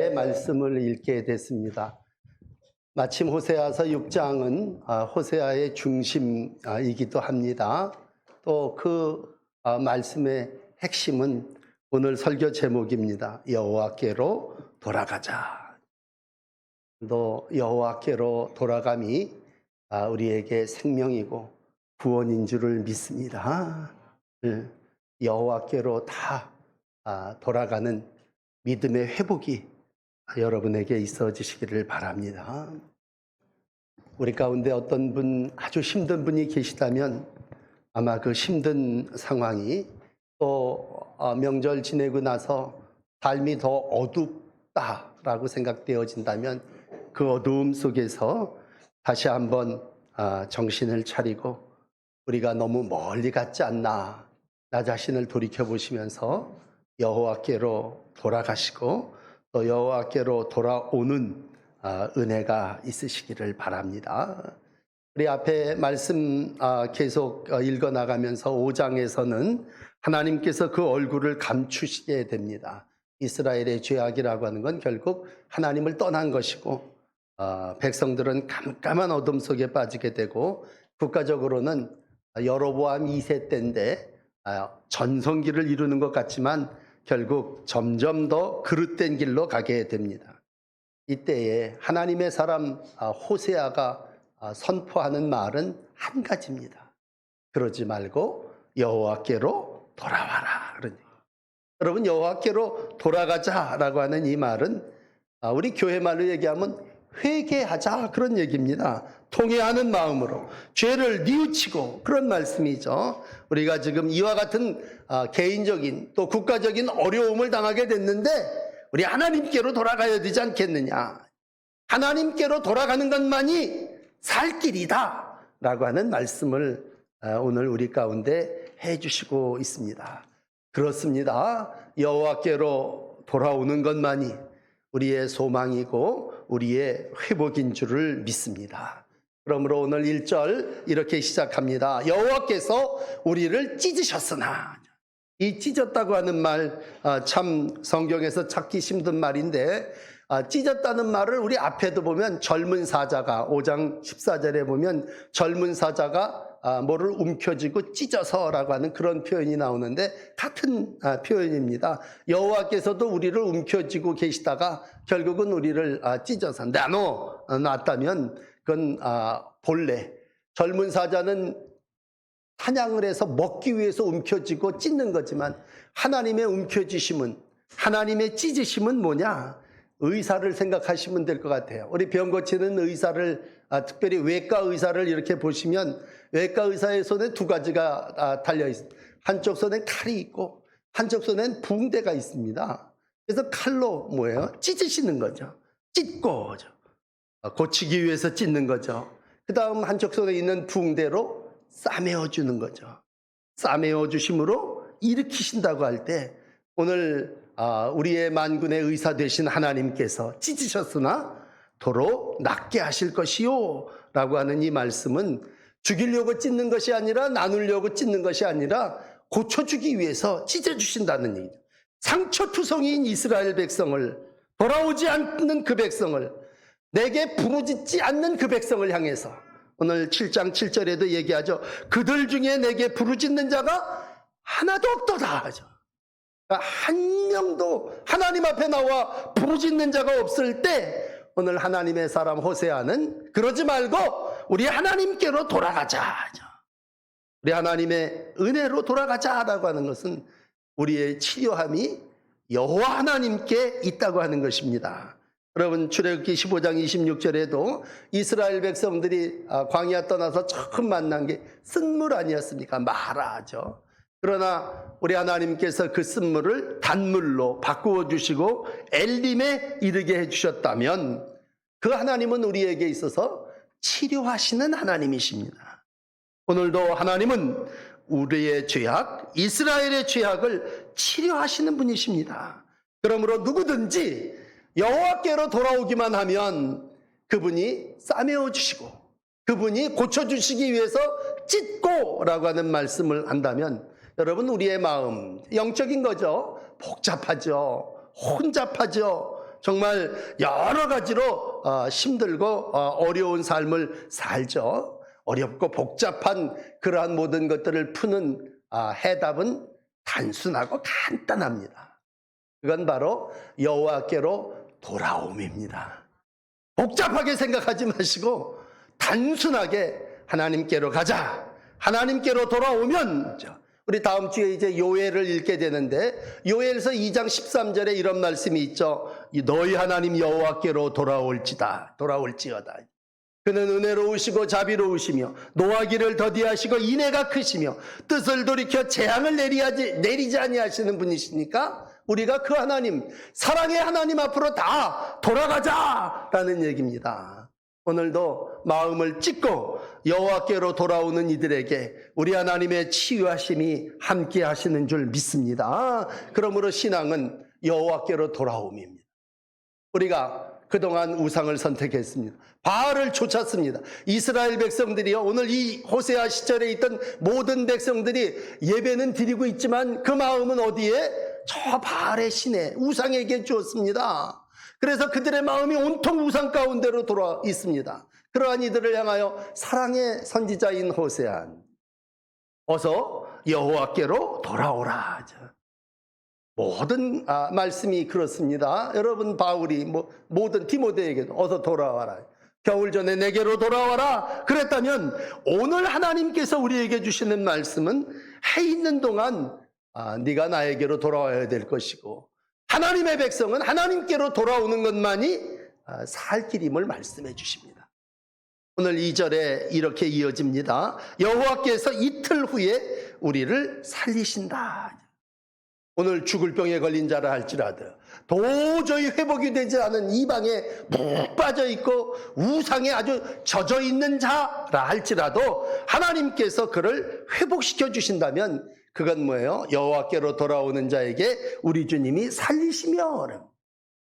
호세아의 말씀을 읽게 됐습니다. 마침 호세아서 6장은 호세아의 중심이기도 합니다. 또 그 말씀의 핵심은 오늘 설교 제목입니다. 여호와께로 돌아가자. 또 여호와께로 돌아감이 우리에게 생명이고 구원인 줄을 믿습니다. 여호와께로 다 돌아가는 믿음의 회복이 여러분에게 있어지시기를 바랍니다. 우리 가운데 어떤 분, 아주 힘든 분이 계시다면 아마 그 힘든 상황이 또 명절 지내고 나서 삶이 더 어둡다라고 생각되어진다면 그 어두움 속에서 다시 한번 정신을 차리고 우리가 너무 멀리 갔지 않나, 나 자신을 돌이켜보시면서 여호와께로 돌아가시고 또 여호와께로 돌아오는 은혜가 있으시기를 바랍니다. 우리 앞에 말씀 계속 읽어나가면서 5장에서는 하나님께서 그 얼굴을 감추시게 됩니다. 이스라엘의 죄악이라고 하는 건 결국 하나님을 떠난 것이고 백성들은 깜깜한 어둠 속에 빠지게 되고 국가적으로는 여로보암 2세 때인데 전성기를 이루는 것 같지만 결국 점점 더 그릇된 길로 가게 됩니다. 이때에 하나님의 사람 호세아가 선포하는 말은 한 가지입니다. 그러지 말고 여호와께로 돌아와라. 그런 얘기. 여러분, 여호와께로 돌아가자라고 하는 이 말은 우리 교회 말로 얘기하면 회개하자, 그런 얘기입니다. 통회하는 마음으로 죄를 뉘우치고, 그런 말씀이죠. 우리가 지금 이와 같은 개인적인 또 국가적인 어려움을 당하게 됐는데 우리 하나님께로 돌아가야 되지 않겠느냐. 하나님께로 돌아가는 것만이 살 길이다 라고 하는 말씀을 오늘 우리 가운데 해주시고 있습니다. 그렇습니다. 여호와께로 돌아오는 것만이 우리의 소망이고 우리의 회복인 줄을 믿습니다. 그러므로 오늘 1절 이렇게 시작합니다. 여호와께서 우리를 찢으셨으나. 이 찢었다고 하는 말 참 성경에서 찾기 힘든 말인데, 찢었다는 말을 우리 앞에도 보면 젊은 사자가 5장 14절에 보면 젊은 사자가 뭐를 움켜쥐고 찢어서라고 하는 그런 표현이 나오는데 같은 표현입니다. 여호와께서도 우리를 움켜쥐고 계시다가 결국은 우리를 찢어서 놨다면 그건 본래 젊은 사자는 사냥을 해서 먹기 위해서 움켜쥐고 찢는 거지만 하나님의 움켜쥐심은, 하나님의 찢으심은 뭐냐? 의사를 생각하시면 될 것 같아요. 우리 병 고치는 의사를, 특별히 외과 의사를 이렇게 보시면 외과 의사의 손에 두 가지가 달려 있습니다. 한쪽 손엔 칼이 있고 한쪽 손엔 붕대가 있습니다. 그래서 칼로 뭐예요? 찢으시는 거죠. 찢고 고치기 위해서 찢는 거죠. 그 다음 한쪽 손에 있는 붕대로 싸매어 주는 거죠. 싸매어 주심으로 일으키신다고 할 때 오늘 우리의 만군의 의사 되신 하나님께서 찢으셨으나 도로 낫게 하실 것이요 라고 하는 이 말씀은 죽이려고 찢는 것이 아니라 나누려고 찢는 것이 아니라 고쳐주기 위해서 찢어주신다는 얘기죠. 상처투성이인 이스라엘 백성을, 돌아오지 않는 그 백성을, 내게 부르짖지 않는 그 백성을 향해서 오늘 7장 7절에도 얘기하죠. 그들 중에 내게 부르짖는 자가 하나도 없도다 하죠. 그러니까 한 명도 하나님 앞에 나와 부르짖는 자가 없을 때 오늘 하나님의 사람 호세아는 그러지 말고 우리 하나님께로 돌아가자 하죠. 우리 하나님의 은혜로 돌아가자라고 하는 것은 우리의 치료함이 여호와 하나님께 있다고 하는 것입니다. 여러분, 출애굽기 15장 26절에도 이스라엘 백성들이 광야 떠나서 처음 만난 게 쓴물 아니었습니까? 마라죠. 그러나 우리 하나님께서 그 쓴물을 단물로 바꾸어 주시고 엘림에 이르게 해주셨다면 그 하나님은 우리에게 있어서 치료하시는 하나님이십니다. 오늘도 하나님은 우리의 죄악, 이스라엘의 죄악을 치료하시는 분이십니다. 그러므로 누구든지 여호와께로 돌아오기만 하면 그분이 싸매어 주시고 그분이 고쳐주시기 위해서 찢고 라고 하는 말씀을 한다면 여러분, 우리의 마음, 영적인 거죠. 복잡하죠. 혼잡하죠. 정말 여러 가지로 힘들고 어려운 삶을 살죠. 어렵고 복잡한 그러한 모든 것들을 푸는 해답은 단순하고 간단합니다. 그건 바로 여호와께로 돌아옴입니다. 복잡하게 생각하지 마시고 단순하게 하나님께로 가자. 하나님께로 돌아오면, 우리 다음 주에 이제 요엘을 읽게 되는데, 요엘서 2장 13절에 이런 말씀이 있죠. 너희 하나님 여호와께로 돌아올지어다. 그는 은혜로우시고 자비로우시며 노하기를 더디하시고 인애가 크시며 뜻을 돌이켜 재앙을 내리지 아니하시는 분이시니까 우리가 그 하나님, 사랑의 하나님 앞으로 다 돌아가자라는 얘기입니다. 오늘도 마음을 찢고 여호와께로 돌아오는 이들에게 우리 하나님의 치유하심이 함께 하시는 줄 믿습니다. 그러므로 신앙은 여호와께로 돌아옴입니다. 우리가 그동안 우상을 선택했습니다. 바알을 쫓았습니다. 이스라엘 백성들이요, 오늘 이 호세아 시절에 있던 모든 백성들이 예배는 드리고 있지만 그 마음은 어디에? 저 바알의 신에, 우상에게 주었습니다. 그래서 그들의 마음이 온통 우상 가운데로 돌아 있습니다. 그러한 이들을 향하여 사랑의 선지자인 호세아는 어서 여호와께로 돌아오라. 모든 말씀이 그렇습니다. 여러분, 바울이 모든 디모데에게도 어서 돌아와라. 겨울 전에 내게로 돌아와라. 그랬다면 오늘 하나님께서 우리에게 주시는 말씀은 해 있는 동안 네가 나에게로 돌아와야 될 것이고, 하나님의 백성은 하나님께로 돌아오는 것만이 살 길임을 말씀해 주십니다. 오늘 2절에 이렇게 이어집니다. 여호와께서 이틀 후에 우리를 살리신다. 오늘 죽을 병에 걸린 자라 할지라도 도저히 회복이 되지 않은 이방에 푹 빠져있고 우상에 아주 젖어있는 자라 할지라도 하나님께서 그를 회복시켜 주신다면 그건 뭐예요? 여호와께로 돌아오는 자에게 우리 주님이 살리시며,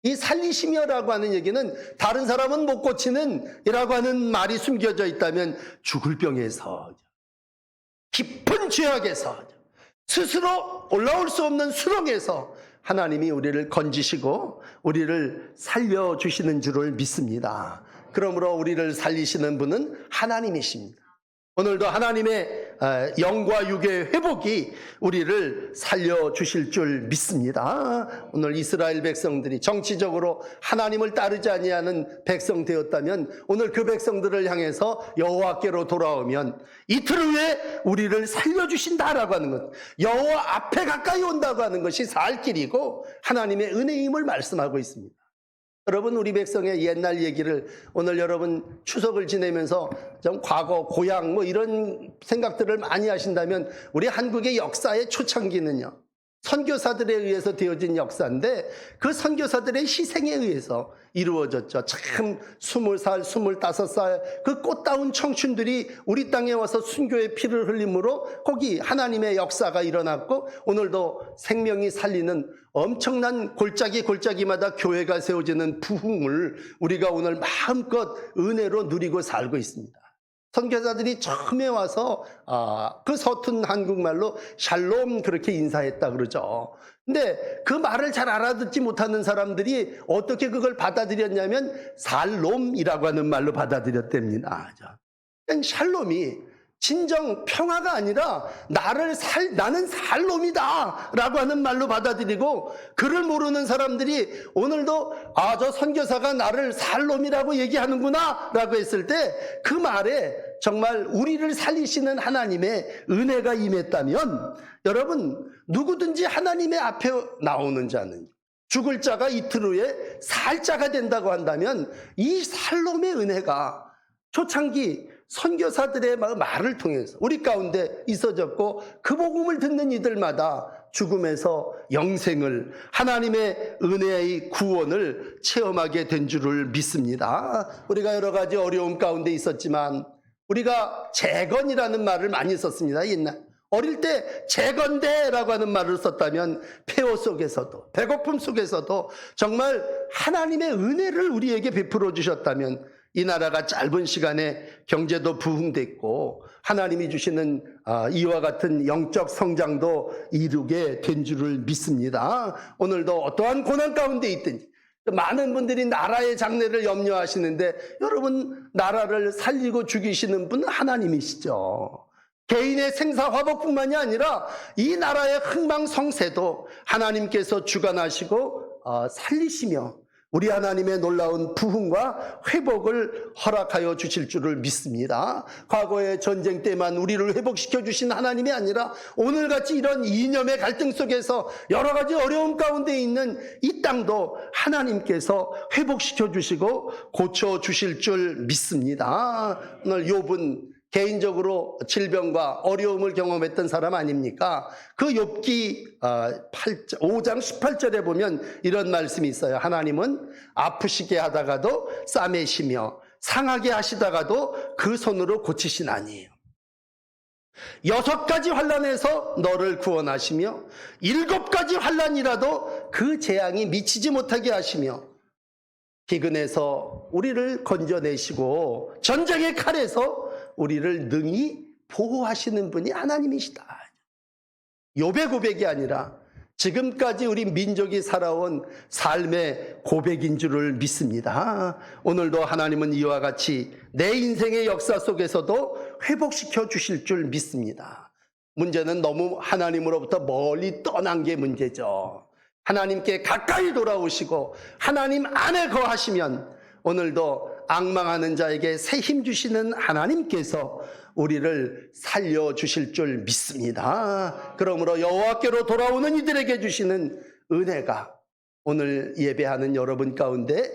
이 살리시며라고 하는 얘기는 다른 사람은 못 고치는 이라고 하는 말이 숨겨져 있다면 죽을 병에서, 깊은 죄악에서, 스스로 올라올 수 없는 수렁에서 하나님이 우리를 건지시고 우리를 살려주시는 줄을 믿습니다. 그러므로 우리를 살리시는 분은 하나님이십니다. 오늘도 하나님의 영과 육의 회복이 우리를 살려주실 줄 믿습니다. 오늘 이스라엘 백성들이 정치적으로 하나님을 따르지 아니하는 백성 되었다면 오늘 그 백성들을 향해서 여호와께로 돌아오면 이틀 후에 우리를 살려주신다라고 하는 것, 여호와 앞에 가까이 온다고 하는 것이 살 길이고 하나님의 은혜임을 말씀하고 있습니다. 여러분, 우리 백성의 옛날 얘기를 오늘 여러분 추석을 지내면서 좀 과거, 고향 이런 생각들을 많이 하신다면 우리 한국의 역사의 초창기는요, 선교사들에 의해서 되어진 역사인데 그 선교사들의 희생에 의해서 이루어졌죠. 참 20살, 25살 그 꽃다운 청춘들이 우리 땅에 와서 순교의 피를 흘림으로 거기 하나님의 역사가 일어났고 오늘도 생명이 살리는 엄청난 골짜기마다 교회가 세워지는 부흥을 우리가 오늘 마음껏 은혜로 누리고 살고 있습니다. 선교사들이 처음에 와서 그 서툰 한국말로 샬롬 그렇게 인사했다 그러죠. 근데 그 말을 잘 알아듣지 못하는 사람들이 어떻게 그걸 받아들였냐면 살롬이라고 하는 말로 받아들였답니다. 샬롬이 진정 평화가 아니라 나는 살롬이다 라고 하는 말로 받아들이고, 그를 모르는 사람들이 오늘도 저 선교사가 나를 살롬이라고 얘기하는구나 라고 했을 때 그 말에 정말 우리를 살리시는 하나님의 은혜가 임했다면, 여러분, 누구든지 하나님의 앞에 나오는 자는 죽을 자가 이틀 후에 살 자가 된다고 한다면 이 살롬의 은혜가 초창기 선교사들의 말을 통해서 우리 가운데 있어졌고, 그 복음을 듣는 이들마다 죽음에서 영생을, 하나님의 은혜의 구원을 체험하게 된 줄을 믿습니다. 우리가 여러 가지 어려움 가운데 있었지만 우리가 재건이라는 말을 많이 썼습니다. 옛날 어릴 때 재건대라고 하는 말을 썼다면 폐허 속에서도, 배고픔 속에서도 정말 하나님의 은혜를 우리에게 베풀어 주셨다면 이 나라가 짧은 시간에 경제도 부흥됐고 하나님이 주시는 이와 같은 영적 성장도 이루게 된 줄을 믿습니다. 오늘도 어떠한 고난 가운데 있든지 많은 분들이 나라의 장래를 염려하시는데 여러분 나라를 살리고 죽이시는 분은 하나님이시죠. 개인의 생사화복뿐만이 아니라 이 나라의 흥망성쇠도 하나님께서 주관하시고 살리시며 우리 하나님의 놀라운 부흥과 회복을 허락하여 주실 줄을 믿습니다. 과거의 전쟁 때만 우리를 회복시켜 주신 하나님이 아니라 오늘같이 이런 이념의 갈등 속에서 여러 가지 어려움 가운데 있는 이 땅도 하나님께서 회복시켜 주시고 고쳐 주실 줄 믿습니다. 오늘 욥은 개인적으로 질병과 어려움을 경험했던 사람 아닙니까? 그 욥기 5장 18절에 보면 이런 말씀이 있어요. 하나님은 아프시게 하다가도 싸매시며 상하게 하시다가도 그 손으로 고치시나니 6가지 환난에서 너를 구원하시며 7가지 환난이라도 그 재앙이 미치지 못하게 하시며 기근에서 우리를 건져내시고 전쟁의 칼에서 우리를 능히 보호하시는 분이 하나님이시다. 욥의 고백이 아니라 지금까지 우리 민족이 살아온 삶의 고백인 줄을 믿습니다. 오늘도 하나님은 이와 같이 내 인생의 역사 속에서도 회복시켜 주실 줄 믿습니다. 문제는 너무 하나님으로부터 멀리 떠난 게 문제죠. 하나님께 가까이 돌아오시고 하나님 안에 거하시면 오늘도 앙망하는 자에게 새 힘 주시는 하나님께서 우리를 살려주실 줄 믿습니다. 그러므로 여호와께로 돌아오는 이들에게 주시는 은혜가 오늘 예배하는 여러분 가운데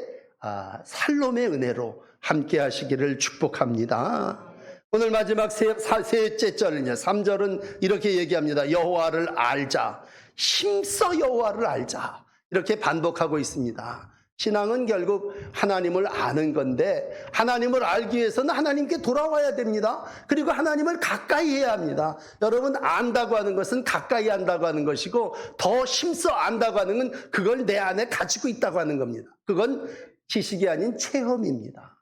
살롬의 은혜로 함께 하시기를 축복합니다. 오늘 마지막 셋째 절은요, 3절은 이렇게 얘기합니다. 여호와를 알자, 힘써 여호와를 알자, 이렇게 반복하고 있습니다. 신앙은 결국 하나님을 아는 건데 하나님을 알기 위해서는 하나님께 돌아와야 됩니다. 그리고 하나님을 가까이 해야 합니다. 여러분, 안다고 하는 것은 가까이 한다고 하는 것이고 더 힘써 안다고 하는 건 그걸 내 안에 가지고 있다고 하는 겁니다. 그건 지식이 아닌 체험입니다.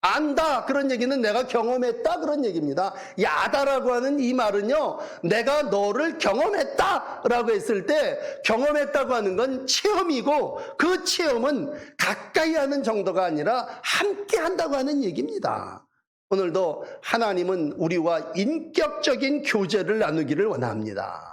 안다, 그런 얘기는 내가 경험했다, 그런 얘기입니다. 야다라고 하는 이 말은요, 내가 너를 경험했다라고 했을 때 경험했다고 하는 건 체험이고 그 체험은 가까이 하는 정도가 아니라 함께 한다고 하는 얘기입니다. 오늘도 하나님은 우리와 인격적인 교제를 나누기를 원합니다.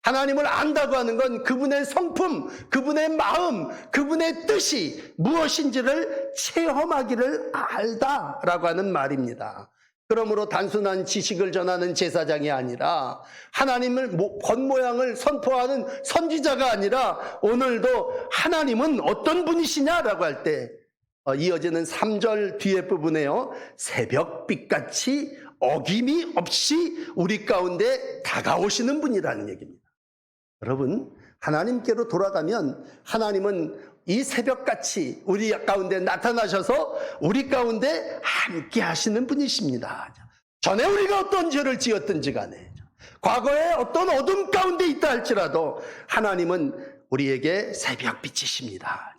하나님을 안다고 하는 건 그분의 성품, 그분의 마음, 그분의 뜻이 무엇인지를 체험하기를 알다라고 하는 말입니다. 그러므로 단순한 지식을 전하는 제사장이 아니라 하나님을 겉모양을 선포하는 선지자가 아니라 오늘도 하나님은 어떤 분이시냐라고 할 때 이어지는 3절 뒤에 부분에요, 새벽빛같이 어김이 없이 우리 가운데 다가오시는 분이라는 얘기입니다. 여러분, 하나님께로 돌아가면 하나님은 이 새벽같이 우리 가운데 나타나셔서 우리 가운데 함께 하시는 분이십니다. 전에 우리가 어떤 죄를 지었든지 간에, 과거에 어떤 어둠 가운데 있다 할지라도 하나님은 우리에게 새벽빛이십니다.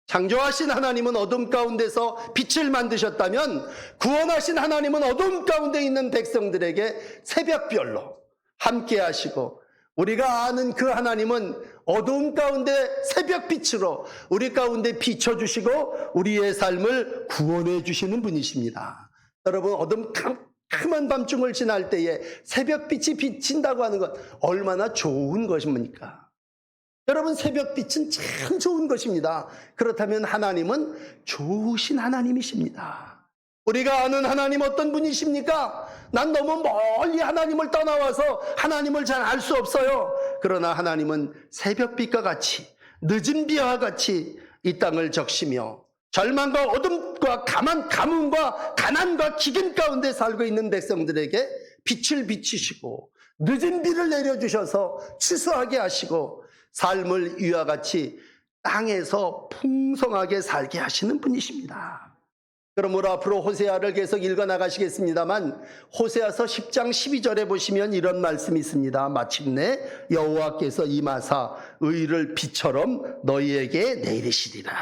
창조하신 하나님은 어둠 가운데서 빛을 만드셨다면 구원하신 하나님은 어둠 가운데 있는 백성들에게 새벽별로 함께 하시고, 우리가 아는 그 하나님은 어두운 가운데 새벽빛으로 우리 가운데 비춰주시고 우리의 삶을 구원해 주시는 분이십니다. 여러분, 어둠 캄캄한 밤중을 지날 때에 새벽빛이 비친다고 하는 것 얼마나 좋은 것입니까? 여러분, 새벽빛은 참 좋은 것입니다. 그렇다면 하나님은 좋으신 하나님이십니다. 우리가 아는 하나님 어떤 분이십니까? 난 너무 멀리 하나님을 떠나와서 하나님을 잘 알 수 없어요. 그러나 하나님은 새벽빛과 같이, 늦은 비와 같이 이 땅을 적시며 절망과 어둠과 가뭄과 가난과 기근 가운데 살고 있는 백성들에게 빛을 비치시고 늦은 비를 내려주셔서 추수하게 하시고 삶을 이와 같이 땅에서 풍성하게 살게 하시는 분이십니다. 그러므로 앞으로 호세아를 계속 읽어나가시겠습니다만 호세아서 10장 12절에 보시면 이런 말씀이 있습니다. 마침내 여호와께서 임하사 의를 비처럼 너희에게 내리시리라.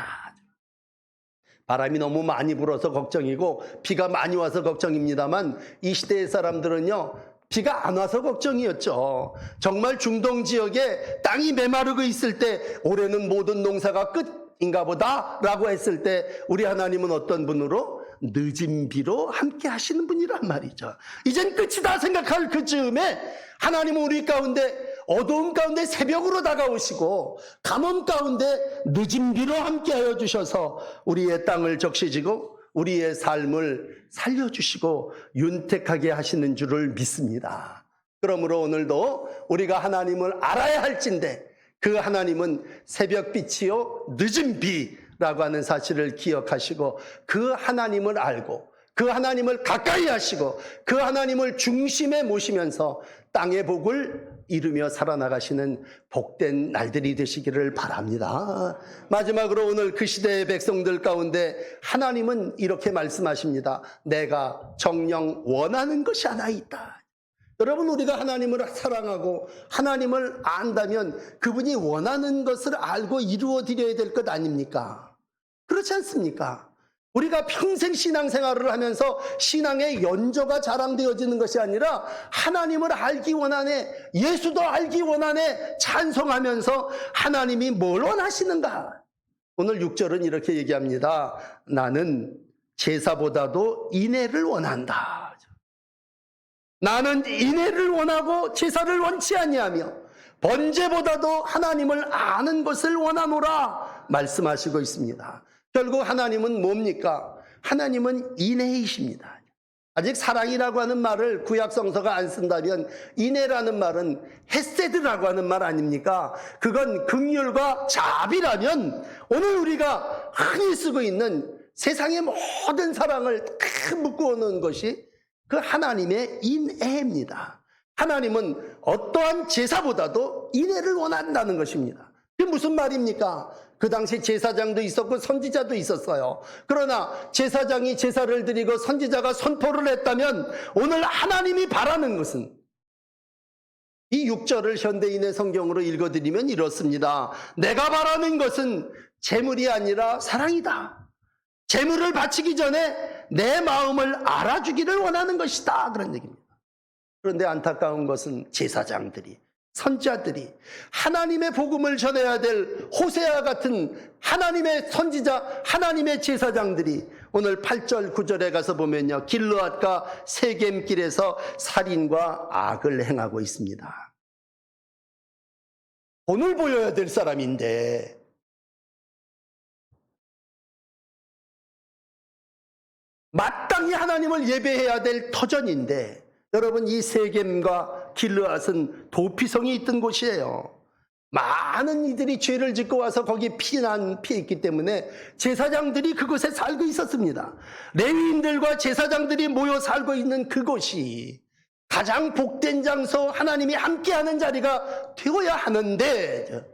바람이 너무 많이 불어서 걱정이고 비가 많이 와서 걱정입니다만 이 시대의 사람들은요, 비가 안 와서 걱정이었죠. 정말 중동 지역에 땅이 메마르고 있을 때 올해는 모든 농사가 인가 보다 라고 했을 때 우리 하나님은 어떤 분으로? 늦은 비로 함께 하시는 분이란 말이죠. 이젠 끝이다 생각할 그 즈음에 하나님은 우리 가운데 어두움 가운데 새벽으로 다가오시고 가뭄 가운데 늦은 비로 함께하여 주셔서 우리의 땅을 적시지고 우리의 삶을 살려주시고 윤택하게 하시는 줄을 믿습니다. 그러므로 오늘도 우리가 하나님을 알아야 할진데 그 하나님은 새벽빛이요 늦은 비라고 하는 사실을 기억하시고 그 하나님을 알고 그 하나님을 가까이 하시고 그 하나님을 중심에 모시면서 땅의 복을 이루며 살아나가시는 복된 날들이 되시기를 바랍니다. 마지막으로 오늘 그 시대의 백성들 가운데 하나님은 이렇게 말씀하십니다. 내가 정녕 원하는 것이 하나 있다. 여러분, 우리가 하나님을 사랑하고 하나님을 안다면 그분이 원하는 것을 알고 이루어 드려야 될 것 아닙니까? 그렇지 않습니까? 우리가 평생 신앙생활을 하면서 신앙의 연조가 자랑되어지는 것이 아니라 하나님을 알기 원하네, 예수도 알기 원하네 찬송하면서 하나님이 뭘 원하시는가? 오늘 6절은 이렇게 얘기합니다. 나는 제사보다도 인애를 원한다. 나는 인애를 원하고 제사를 원치 아니하며 번제보다도 하나님을 아는 것을 원하노라 말씀하시고 있습니다. 결국 하나님은 뭡니까? 하나님은 인애이십니다. 아직 사랑이라고 하는 말을 구약 성서가 안 쓴다면 인애라는 말은 헤세드라고 하는 말 아닙니까? 그건 긍휼과 자비라면 오늘 우리가 흔히 쓰고 있는 세상의 모든 사랑을 다 묶어놓은 것이 그 하나님의 인애입니다. 하나님은 어떠한 제사보다도 인애를 원한다는 것입니다. 그게 무슨 말입니까? 그 당시 제사장도 있었고 선지자도 있었어요. 그러나 제사장이 제사를 드리고 선지자가 선포를 했다면 오늘 하나님이 바라는 것은 이 6절을 현대인의 성경으로 읽어드리면 이렇습니다. 내가 바라는 것은 재물이 아니라 사랑이다. 재물을 바치기 전에 내 마음을 알아주기를 원하는 것이다. 그런 얘기입니다. 그런데 안타까운 것은 제사장들이, 선지자들이 하나님의 복음을 전해야 될 호세아 같은 하나님의 선지자, 하나님의 제사장들이 오늘 8절 9절에 가서 보면요, 길르앗과 세겜길에서 살인과 악을 행하고 있습니다. 본을 보여야 될 사람인데 마땅히 하나님을 예배해야 될 터전인데, 여러분, 이 세겜과 길르앗은 도피성이 있던 곳이에요. 많은 이들이 죄를 짓고 와서 거기 피했기 때문에 제사장들이 그곳에 살고 있었습니다. 레위인들과 제사장들이 모여 살고 있는 그곳이 가장 복된 장소, 하나님이 함께하는 자리가 되어야 하는데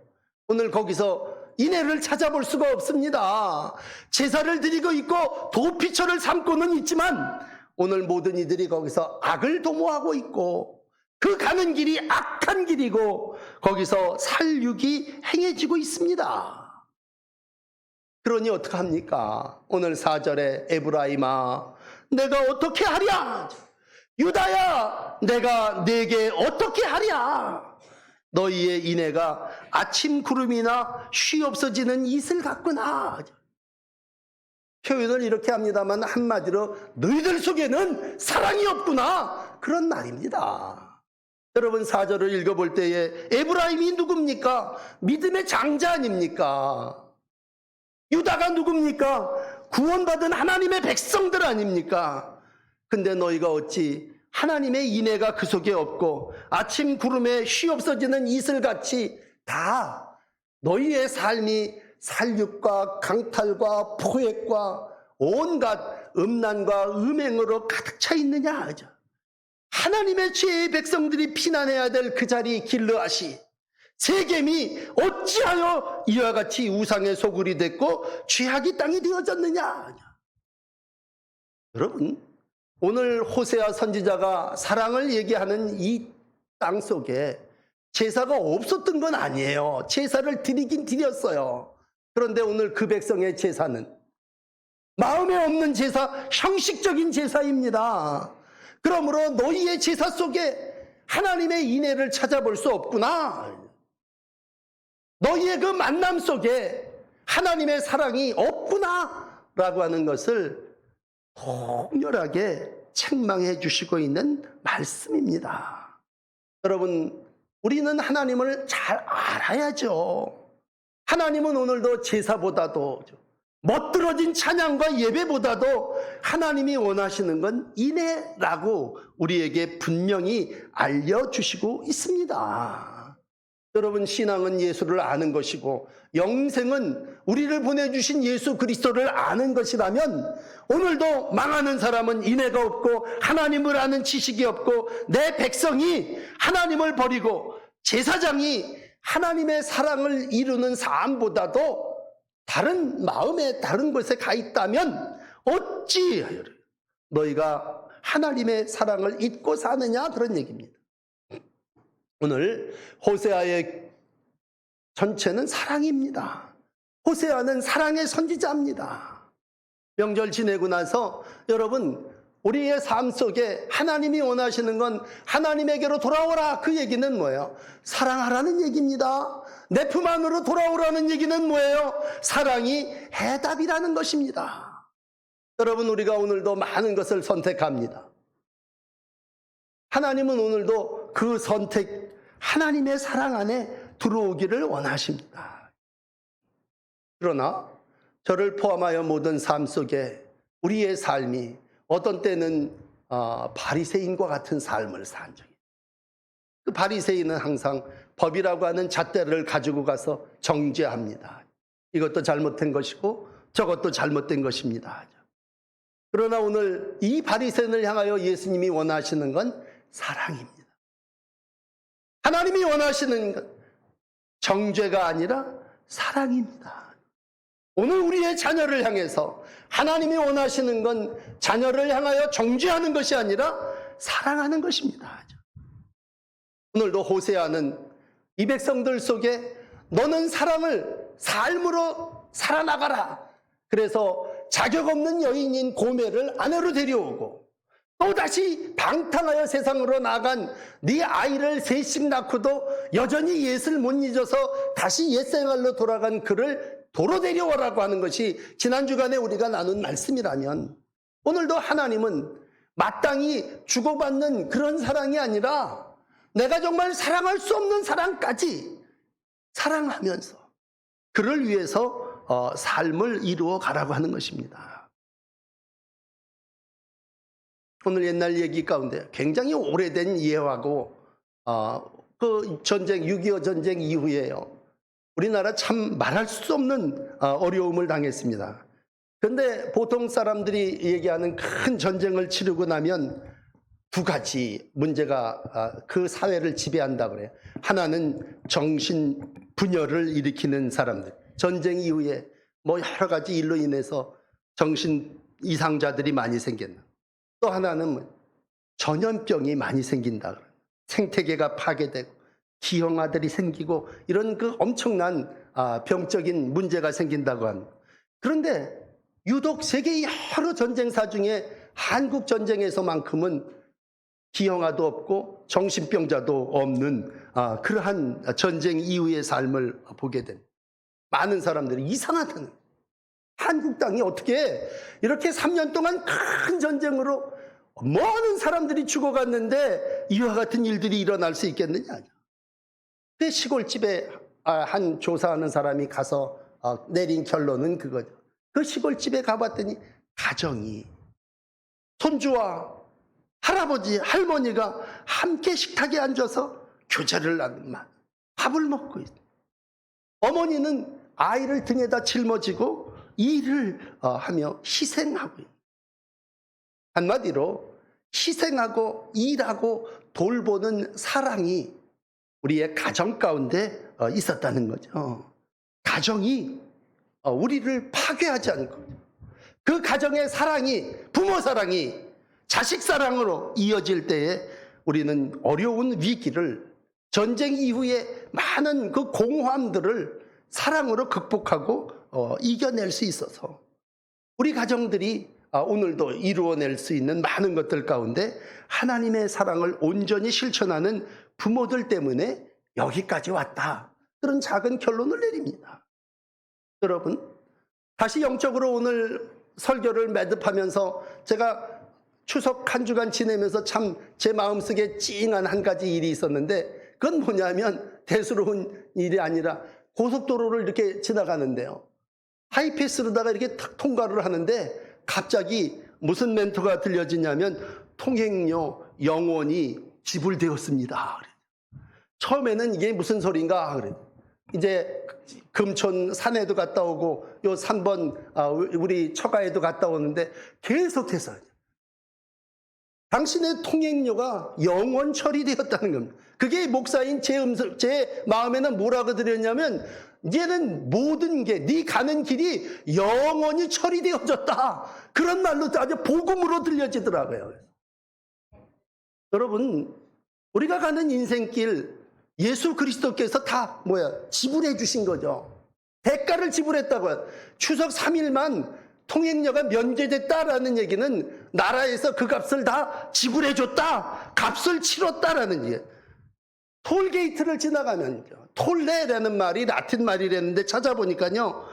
오늘 거기서 인애를 찾아볼 수가 없습니다. 제사를 드리고 있고 도피처를 삼고는 있지만 오늘 모든 이들이 거기서 악을 도모하고 있고 그 가는 길이 악한 길이고 거기서 살육이 행해지고 있습니다. 그러니 어떡합니까? 오늘 4절에 에브라임아 내가 어떻게 하랴? 유다야 내가 네게 어떻게 하랴? 너희의 인애가 아침 구름이나 쉬 없어지는 이슬 같구나. 표현을 이렇게 합니다만 한마디로 너희들 속에는 사랑이 없구나, 그런 말입니다. 여러분, 4절을 읽어볼 때에 에브라임이 누굽니까? 믿음의 장자 아닙니까? 유다가 누굽니까? 구원받은 하나님의 백성들 아닙니까? 근데 너희가 어찌 하나님의 인애가 그 속에 없고 아침 구름에 쉬 없어지는 이슬같이 다 너희의 삶이 살육과 강탈과 포획과 온갖 음란과 음행으로 가득 차 있느냐 하죠. 하나님의 죄의 백성들이 피난해야 될 그 자리 길르앗이, 세겜이 어찌하여 이와 같이 우상의 소굴이 됐고 죄악의 땅이 되어졌느냐. 여러분, 오늘 호세아 선지자가 사랑을 얘기하는 이 땅 속에 제사가 없었던 건 아니에요. 제사를 드리긴 드렸어요. 그런데 오늘 그 백성의 제사는 마음에 없는 제사, 형식적인 제사입니다. 그러므로 너희의 제사 속에 하나님의 인애를 찾아볼 수 없구나. 너희의 그 만남 속에 하나님의 사랑이 없구나라고 하는 것을 통렬하게 책망해 주시고 있는 말씀입니다. 여러분, 우리는 하나님을 잘 알아야죠. 하나님은 오늘도 제사보다도 멋들어진 찬양과 예배보다도 하나님이 원하시는 건 인애라고 우리에게 분명히 알려주시고 있습니다. 여러분, 신앙은 예수를 아는 것이고 영생은 우리를 보내주신 예수 그리스도를 아는 것이라면 오늘도 망하는 사람은 인애가 없고 하나님을 아는 지식이 없고 내 백성이 하나님을 버리고 제사장이 하나님의 사랑을 이루는 삶보다도 다른 마음에 다른 곳에 가 있다면 어찌 너희가 하나님의 사랑을 잊고 사느냐, 그런 얘기입니다. 오늘 호세아의 전체는 사랑입니다. 호세아는 사랑의 선지자입니다. 명절 지내고 나서 여러분, 우리의 삶 속에 하나님이 원하시는 건 하나님에게로 돌아오라, 그 얘기는 뭐예요? 사랑하라는 얘기입니다. 내 품 안으로 돌아오라는 얘기는 뭐예요? 사랑이 해답이라는 것입니다. 여러분, 우리가 오늘도 많은 것을 선택합니다. 하나님은 오늘도 그 선택, 하나님의 사랑 안에 들어오기를 원하십니다. 그러나 저를 포함하여 모든 삶 속에 우리의 삶이 어떤 때는 바리새인과 같은 삶을 산 적이 있어요. 그 바리새인은 항상 법이라고 하는 잣대를 가지고 가서 정죄합니다. 이것도 잘못된 것이고 저것도 잘못된 것입니다. 그러나 오늘 이 바리새인을 향하여 예수님이 원하시는 건 사랑입니다. 하나님이 원하시는 건 정죄가 아니라 사랑입니다. 오늘 우리의 자녀를 향해서 하나님이 원하시는 건 자녀를 향하여 정죄하는 것이 아니라 사랑하는 것입니다. 오늘도 호세아는 이 백성들 속에 너는 사랑을 삶으로 살아나가라. 그래서 자격 없는 여인인 고멜을 아내로 데려오고 또다시 방탕하여 세상으로 나간 네 아이를 셋씩 낳고도 여전히 옛을 못 잊어서 다시 옛생활로 돌아간 그를 도로 데려오라고 하는 것이 지난 주간에 우리가 나눈 말씀이라면, 오늘도 하나님은 마땅히 주고받는 그런 사랑이 아니라 내가 정말 사랑할 수 없는 사랑까지 사랑하면서 그를 위해서 삶을 이루어 가라고 하는 것입니다. 오늘 옛날 얘기 가운데 굉장히 오래된 예화고 그 전쟁, 6.25 전쟁 이후에요, 우리나라 참 말할 수 없는 어려움을 당했습니다. 그런데 보통 사람들이 얘기하는 큰 전쟁을 치르고 나면 두 가지 문제가 그 사회를 지배한다고 그래요. 하나는 정신 분열을 일으키는 사람들, 전쟁 이후에 뭐 여러 가지 일로 인해서 정신 이상자들이 많이 생겼나. 또 하나는 전염병이 많이 생긴다. 생태계가 파괴되고 기형아들이 생기고 이런 그 엄청난 병적인 문제가 생긴다고 합니다. 그런데 유독 세계 여러 전쟁사 중에 한국 전쟁에서만큼은 기형아도 없고 정신병자도 없는 그러한 전쟁 이후의 삶을 보게 된 많은 사람들이 이상하다는, 한국 땅이 어떻게 이렇게 3년 동안 큰 전쟁으로 많은 사람들이 죽어갔는데 이와 같은 일들이 일어날 수 있겠느냐. 그 시골집에 한 조사하는 사람이 가서 내린 결론은 그거죠. 그 시골집에 가봤더니 가정이, 손주와 할아버지, 할머니가 함께 식탁에 앉아서 교제를 나누고 밥을 먹고 있어요. 어머니는 아이를 등에다 짊어지고 일을 하며 희생하고 있어요. 한마디로 희생하고 일하고 돌보는 사랑이 우리의 가정 가운데 있었다는 거죠. 가정이 우리를 파괴하지 않고 그 가정의 사랑이, 부모 사랑이 자식 사랑으로 이어질 때에 우리는 어려운 위기를, 전쟁 이후에 많은 그 공허함들을 사랑으로 극복하고 이겨낼 수 있어서 우리 가정들이 오늘도 이루어낼 수 있는 많은 것들 가운데 하나님의 사랑을 온전히 실천하는 부모들 때문에 여기까지 왔다, 그런 작은 결론을 내립니다. 여러분, 다시 영적으로 오늘 설교를 매듭하면서 제가 추석 한 주간 지내면서 참 제 마음속에 찡한 한 가지 일이 있었는데, 그건 뭐냐면 대수로운 일이 아니라 고속도로를 이렇게 지나가는데요, 하이패스로다가 이렇게 탁 통과를 하는데 갑자기 무슨 멘트가 들려지냐면 통행료 영원히 지불되었습니다. 처음에는 이게 무슨 소린가 그래. 이제 금촌 산에도 갔다 오고 요 3번 우리 처가에도 갔다 오는데 계속해서 당신의 통행료가 영원 처리되었다는 겁니다. 그게 목사인 제 마음에는 뭐라고 들렸냐면, 이제는 모든 게 네 가는 길이 영원히 처리되어졌다, 그런 말로 아주 복음으로 들려지더라고요. 여러분, 우리가 가는 인생길 예수 그리스도께서 다 지불해 주신 거죠. 대가를 지불했다고요. 추석 3일만 통행료가 면제됐다라는 얘기는 나라에서 그 값을 다 지불해 줬다, 값을 치렀다라는 얘기예요. 톨게이트를 지나가면 톨레라는 말이 라틴 말이랬는데 찾아보니까요,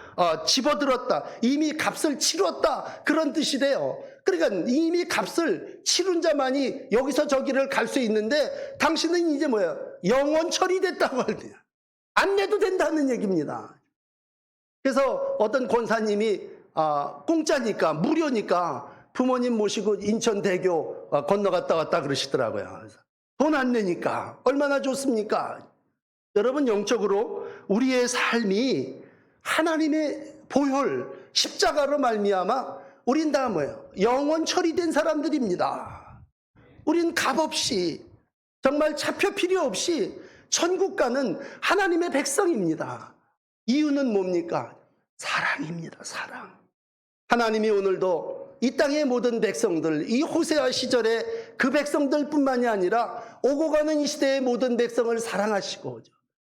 집어들었다, 이미 값을 치렀다, 그런 뜻이 돼요. 그러니까 이미 값을 치른 자만이 여기서 저기를 갈 수 있는데, 당신은 이제 영원 처리됐다고 할 때야. 안 내도 된다는 얘기입니다. 그래서 어떤 권사님이 공짜니까, 무료니까 부모님 모시고 인천대교 건너갔다 왔다 그러시더라고요. 돈 안 내니까 얼마나 좋습니까? 여러분, 영적으로 우리의 삶이 하나님의 보혈 십자가로 말미암아 우린 다 영원 처리된 사람들입니다. 우린 값없이, 정말 차표 필요 없이 천국 가는 하나님의 백성입니다. 이유는 뭡니까? 사랑입니다. 사랑. 하나님이 오늘도 이 땅의 모든 백성들, 이 호세아 시절의 그 백성들뿐만이 아니라 오고 가는 이 시대의 모든 백성을 사랑하시고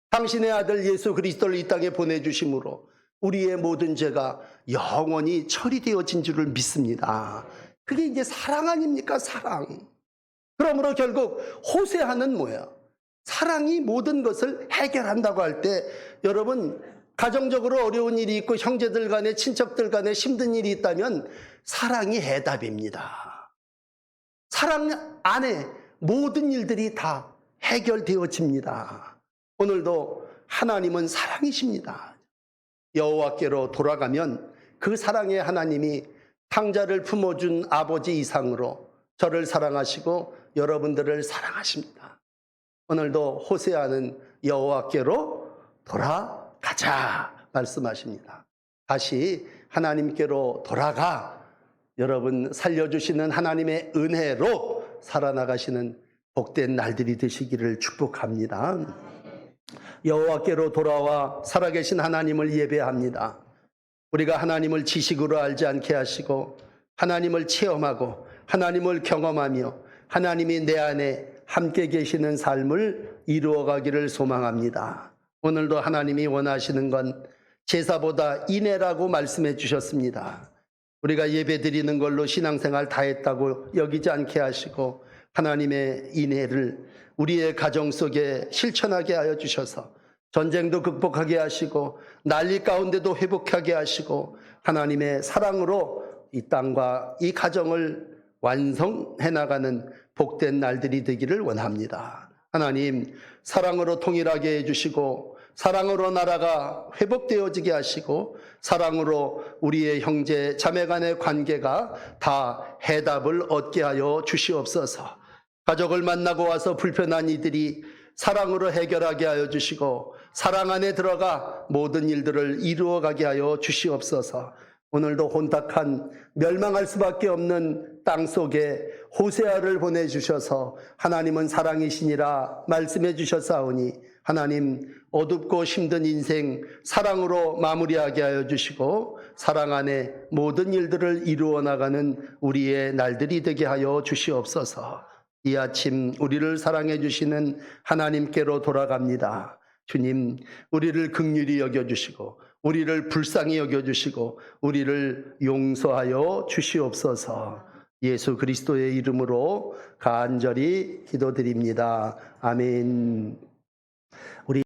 당신의 아들 예수 그리스도를 이 땅에 보내주심으로 우리의 모든 죄가 영원히 처리되어진 줄을 믿습니다. 그게 이제 사랑 아닙니까? 사랑. 그러므로 결국 호세아는 사랑이 모든 것을 해결한다고 할 때, 여러분, 가정적으로 어려운 일이 있고 형제들 간에, 친척들 간에 힘든 일이 있다면 사랑이 해답입니다. 사랑 안에 모든 일들이 다 해결되어집니다. 오늘도 하나님은 사랑이십니다. 여호와께로 돌아가면 그 사랑의 하나님이 탕자를 품어준 아버지 이상으로 저를 사랑하시고 여러분들을 사랑하십니다. 오늘도 호세아는 여호와께로 돌아가자 말씀하십니다. 다시 하나님께로 돌아가 여러분 살려주시는 하나님의 은혜로 살아나가시는 복된 날들이 되시기를 축복합니다. 여호와께로 돌아와 살아계신 하나님을 예배합니다. 우리가 하나님을 지식으로 알지 않게 하시고 하나님을 체험하고 하나님을 경험하며 하나님이 내 안에 함께 계시는 삶을 이루어가기를 소망합니다. 오늘도 하나님이 원하시는 건 제사보다 인애라고 말씀해 주셨습니다. 우리가 예배 드리는 걸로 신앙생활 다 했다고 여기지 않게 하시고 하나님의 인애를 우리의 가정 속에 실천하게 하여 주셔서 전쟁도 극복하게 하시고 난리 가운데도 회복하게 하시고 하나님의 사랑으로 이 땅과 이 가정을 완성해 나가는 복된 날들이 되기를 원합니다. 하나님, 사랑으로 통일하게 해주시고 사랑으로 나라가 회복되어지게 하시고 사랑으로 우리의 형제 자매 간의 관계가 다 해답을 얻게 하여 주시옵소서. 가족을 만나고 와서 불편한 이들이 사랑으로 해결하게 하여 주시고 사랑 안에 들어가 모든 일들을 이루어가게 하여 주시옵소서. 오늘도 혼탁한 멸망할 수밖에 없는 땅 속에 호세아를 보내주셔서 하나님은 사랑이시니라 말씀해 주셨사오니 하나님 어둡고 힘든 인생 사랑으로 마무리하게 하여 주시고 사랑 안에 모든 일들을 이루어 나가는 우리의 날들이 되게 하여 주시옵소서. 이 아침 우리를 사랑해 주시는 하나님께로 돌아갑니다. 주님, 우리를 긍휼히 여겨주시고 우리를 불쌍히 여겨주시고 우리를 용서하여 주시옵소서. 예수 그리스도의 이름으로 간절히 기도드립니다. 아멘. 우리